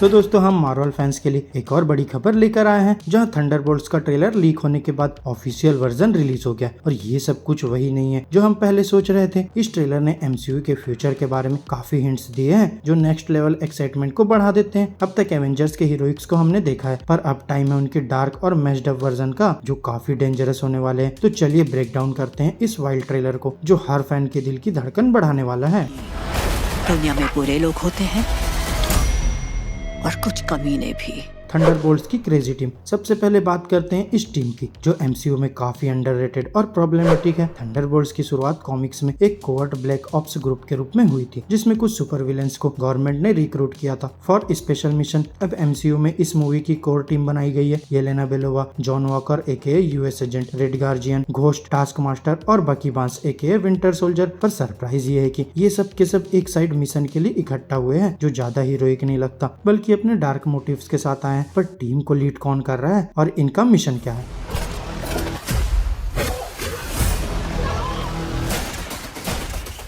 तो दोस्तों हम मार्वल फैंस के लिए एक और बड़ी खबर लेकर आए हैं, जहां थंडरबोल्ट्स का ट्रेलर लीक होने के बाद ऑफिशियल वर्जन रिलीज हो गया। और ये सब कुछ वही नहीं है जो हम पहले सोच रहे थे। इस ट्रेलर ने एमसीयू के फ्यूचर के बारे में काफी हिंट्स दिए हैं, जो नेक्स्ट लेवल एक्साइटमेंट को बढ़ा देते हैं। अब तक एवेंजर्स के हीरोइक्स को हमने देखा है, पर अब टाइम है उनके डार्क और मैस्ड अप वर्जन का, जो काफी डेंजरस होने वाले हैं। तो चलिए ब्रेक डाउन करते हैं इस वाइल्ड ट्रेलर को, जो हर फैन के दिल की धड़कन बढ़ाने वाला है। दुनिया में बुरे लोग होते हैं और कुछ कमीने भी। थंडरबोल्ट्स की क्रेजी टीम। सबसे पहले बात करते हैं इस टीम की, जो एमसीयू में काफी अंडररेटेड और प्रॉब्लमेटिक है। थंडरबोल्ट्स की शुरुआत कॉमिक्स में एक कोवर्ट ब्लैक ऑप्स ग्रुप के रूप में हुई थी, जिसमें कुछ सुपर विलेंस को गवर्नमेंट ने रिक्रूट किया था फॉर स्पेशल मिशन। अब एमसीयू में इस मूवी की कोर टीम बनाई गई है। Yelena Belova, John Walker AKA US Agent, Red Guardian, Ghost, Taskmaster और Bucky Barnes AKA Winter Soldier. पर सरप्राइज ये है कि ये सब के सब एक साइड मिशन के लिए इकट्ठा हुए हैं, जो ज्यादा हीरोइक नहीं लगता, बल्कि अपने डार्क मोटिव्स के साथ आए हैं। पर टीम को लीड कौन कर रहा है और इनका मिशन क्या है?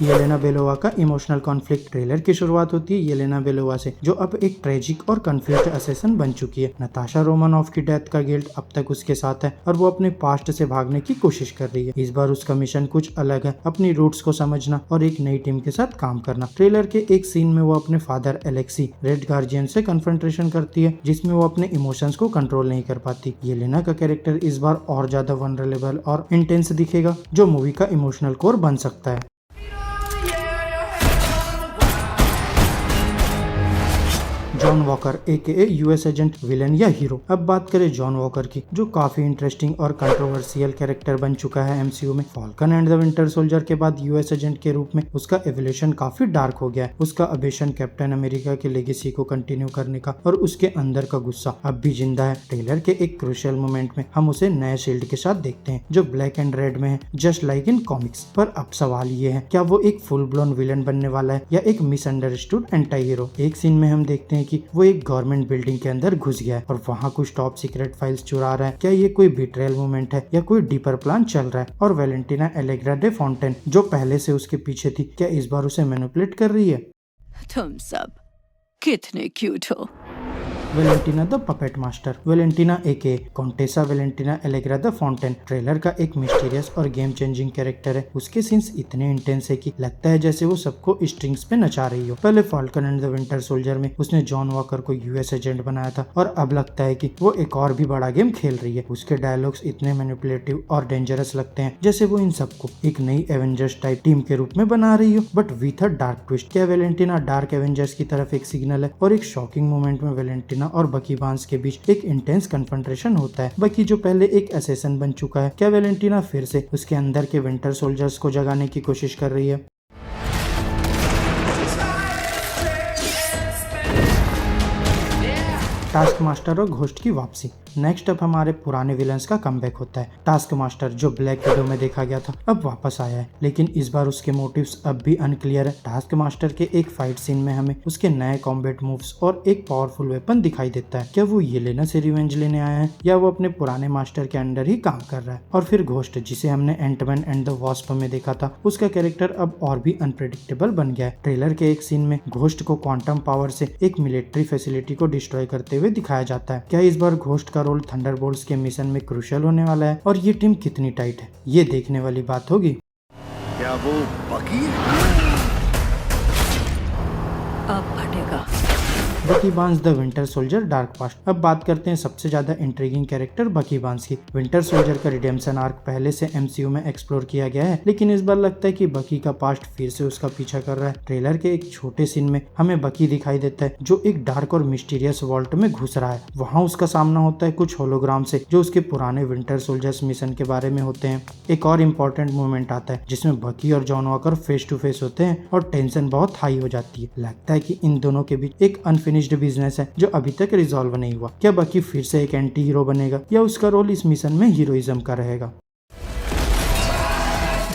येलेना बेलोवा का इमोशनल कॉन्फ्लिक्ट। ट्रेलर की शुरुआत होती है येलेना बेलोवा से, जो अब एक ट्रेजिक और कंफ्यूज्ड असेसन बन चुकी है। नताशा रोमानोफ की डेथ का गिल्ट अब तक उसके साथ है और वो अपने पास्ट से भागने की कोशिश कर रही है। इस बार उसका मिशन कुछ अलग है, अपनी रूट्स को समझना और एक नई टीम के साथ काम करना। ट्रेलर के एक सीन में वो अपने फादर एलेक्सी, रेड गार्जियन से कन्फ्रंटेशन करती है, जिसमें वो अपने इमोशंस को कंट्रोल नहीं कर पाती। येलेना का कैरेक्टर इस बार और ज्यादा वनरेबल और इंटेंस दिखेगा, जो मूवी का इमोशनल कोर बन सकता है। John Walker AKA US agent, villain या हीरो। अब बात करें जॉन वॉकर की, जो काफी इंटरेस्टिंग और कंट्रोवर्शियल कैरेक्टर बन चुका है एमसीयू में। Falcon and the winter soldier के बाद यूएस एजेंट के रूप में उसका एवोल्यूशन काफी डार्क हो गया है। उसका अम्बिशन कैप्टन अमेरिका की लेगेसी को कंटिन्यू करने का और उसके अंदर का गुस्सा अब भी जिंदा है। ट्रेलर के एक क्रूशियल मोमेंट में हम उसे नए शील्ड के साथ देखते हैं, जो ब्लैक एंड रेड में है, जस्ट लाइक इन कॉमिक्स। पर अब सवाल ये है, क्या वो एक फुल ब्लोन विलन बनने वाला है या एक मिसअंडरस्टूड एंटी हीरो? एक सीन में हम देखते हैं कि वो एक गवर्नमेंट बिल्डिंग के अंदर घुस गया है और वहाँ कुछ टॉप सीक्रेट फाइल्स चुरा रहा है। क्या ये कोई बिट्रेयल मूवमेंट है या कोई डीपर प्लान चल रहा है? और वैलेंटिना एलेग्रा डे फॉन्टेन, जो पहले से उसके पीछे थी, क्या इस बार उसे मैनिपुलेट कर रही है? तुम सब कितने क्यूट हो। Valentina the puppet master. Valentina AKA Contessa Valentina Allegra de Fontaine trailer का एक मिस्टीरियस और गेम चेंजिंग कैरेक्टर है। उसके सीन्स इतने इंटेंस है कि लगता है जैसे वो सबको स्ट्रिंग्स पे नचा रही हो। पहले Falcon and the winter soldier में उसने जॉन वॉकर को यूएस एजेंट बनाया था, और अब लगता है कि वो एक और भी बड़ा गेम खेल रही है। उसके डायलॉग्स इतने मैनिपुलेटिव और डेंजरस लगते हैं, जैसे वो इन सबको एक नई एवेंजर्स टाइप टीम के रूप में बना रही हो, but with a dark twist. क्या वेलेंटिना डार्क एवेंजर्स की तरफ एक सिग्नल है? और एक शॉकिंग मोमेंट में वेलेंटिना और बकी बांस के बीच एक इंटेंस कन्फ्रंटेशन होता है। बकी, जो पहले एक असैसिन बन चुका है, क्या वेलेंटिना फिर से उसके अंदर के विंटर सोल्जर्स को जगाने की कोशिश कर रही है? टास्क मास्टर और घोस्ट की वापसी। नेक्स्ट अप हमारे पुराने विलन्स का कमबैक होता है। टास्क मास्टर, जो ब्लैक विडो में देखा गया था, अब वापस आया है, लेकिन इस बार उसके मोटिव्स अब भी अनक्लियर है। टास्क मास्टर के एक फाइट सीन में हमें उसके नए कॉम्बैट मूव्स और एक पावरफुल वेपन दिखाई देता है। क्या वो येलेना से रिवेंज लेने आया है या वो अपने पुराने मास्टर के अंडर ही काम कर रहा है? और फिर घोस्ट, जिसे हमने एंटमैन एंड द वास्प में देखा था, उसका कैरेक्टर अब और भी अनप्रेडिक्टेबल बन गया है। ट्रेलर के एक सीन में घोस्ट को क्वांटम पावर से एक मिलिट्री फैसिलिटी को डिस्ट्रॉय करते हुए दिखाया जाता है। क्या इस बार घोस्ट का रोल थंडरबोल्ट्स के मिशन में क्रूशियल होने वाला है? और ये टीम कितनी टाइट है, ये देखने वाली बात होगी। क्या वो बकी है? अब फटेगा। बकी बांस the winter soldier dark past. अब बात करते हैं सबसे ज्यादा इंट्रिगिंग कैरेक्टर बकी बांस की। विंटर सोल्जर का रिडेम्पशन आर्क पहले से एमसीयू में एक्सप्लोर किया गया है, लेकिन इस बार लगता है कि बकी का पास्ट फिर से उसका पीछा कर रहा है। ट्रेलर के एक छोटे सीन में हमें बकी दिखाई देता है, जो एक डार्क और मिस्टीरियस वॉल्ट में घुस रहा है। वहाँ उसका सामना होता है कुछ होलोग्राम से, जो उसके पुराने विंटर सोल्जर्स मिशन के बारे में होते हैं। एक और इम्पोर्टेंट मोमेंट आता है, जिसमें बकी और John Walker face to face होते हैं और टेंशन बहुत हाई हो जाती है। लगता है कि इन दोनों के बीच एक अनफिनिश्ड बिजनेस है, जो अभी तक रिजॉल्व नहीं हुआ। क्या बकी फिर से एक एंटी हीरो बनेगा या उसका रोल इस मिशन में हीरोइज्म का रहेगा?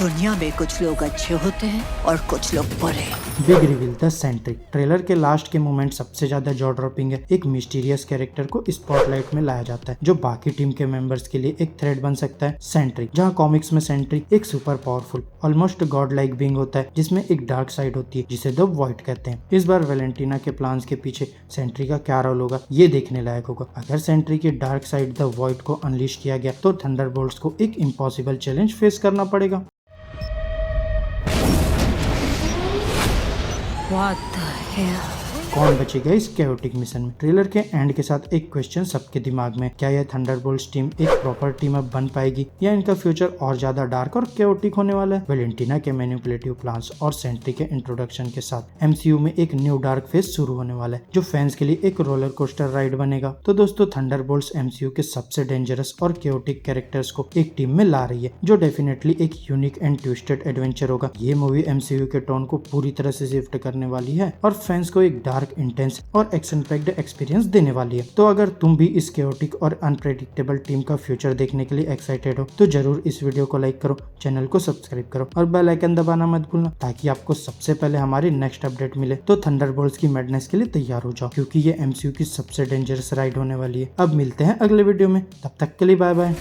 दुनिया में कुछ लोग अच्छे होते हैं और कुछ लोग बुरे। Big reveal the Sentry. Trailer के लास्ट के मोमेंट सबसे ज्यादा जॉ ड्रॉपिंग है। एक मिस्टीरियस कैरेक्टर को स्पॉटलाइट में लाया जाता है जो बाकी टीम के मेंबर्स के लिए एक थ्रेट बन सकता है। सेंट्री, जहां कॉमिक्स में सेंट्री एक super powerful almost God like being होता है जिसमें एक डार्क साइड होती है जिसे द वॉइड कहते हैं। इस बार वैलेंटीना के प्लान्स के पीछे सेंट्री का क्या रोल होगा ये देखने लायक होगा। अगर सेंट्री की डार्क साइड द वॉइड को अनलीश किया गया तो थंडरबोल्ट्स को एक इम्पॉसिबल चैलेंज फेस करना पड़ेगा। What the hell? कौन बचेगा इस कैओटिक मिशन में? ट्रेलर के एंड के साथ एक क्वेश्चन सबके दिमाग में, क्या यह थंडरबोल्ट्स टीम एक प्रॉपर टीम अप बन पाएगी या इनका फ्यूचर और ज्यादा डार्क और कैओटिक होने वाला है? वैलेंटीना के मैनिपुलेटिव प्लान्स और सेंट्री के इंट्रोडक्शन के साथ एमसीयू में एक न्यू डार्क फेज शुरू होने वाला है जो फैंस के लिए एक रोलर कोस्टर राइड बनेगा। तो दोस्तों, थंडरबोल्ट्स एमसीयू के सबसे डेंजरस और कैओटिक कैरेक्टर्स को एक टीम में ला रही है जो डेफिनेटली एक यूनिक एंड ट्विस्टेड एडवेंचर होगा। ये मूवी एमसीयू के टोन को पूरी तरह से शिफ्ट करने वाली है और फैंस को एक डार्क, इंटेंस और एक्शन पैक्ड एक्सपीरियंस देने वाली है। तो अगर तुम भी इस कैओटिक और अनप्रेडिक्टेबल टीम का फ्यूचर देखने के लिए एक्साइटेड हो तो जरूर इस वीडियो को लाइक करो, चैनल को सब्सक्राइब करो और बेल आइकन दबाना मत भूलना ताकि आपको सबसे पहले हमारी नेक्स्ट अपडेट मिले। तो थंडरबोल्ट्स की मैडनेस के लिए तैयार हो जाओ क्योंकि ये एमसीयू की सबसे डेंजरस राइड होने वाली है। अब मिलते हैं अगले वीडियो में, तब तक के लिए बाय बाय।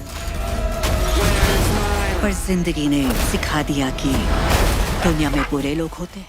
पर जिंदगी ने सिखा दिया कि दुनिया में बुरे लोग होते हैं।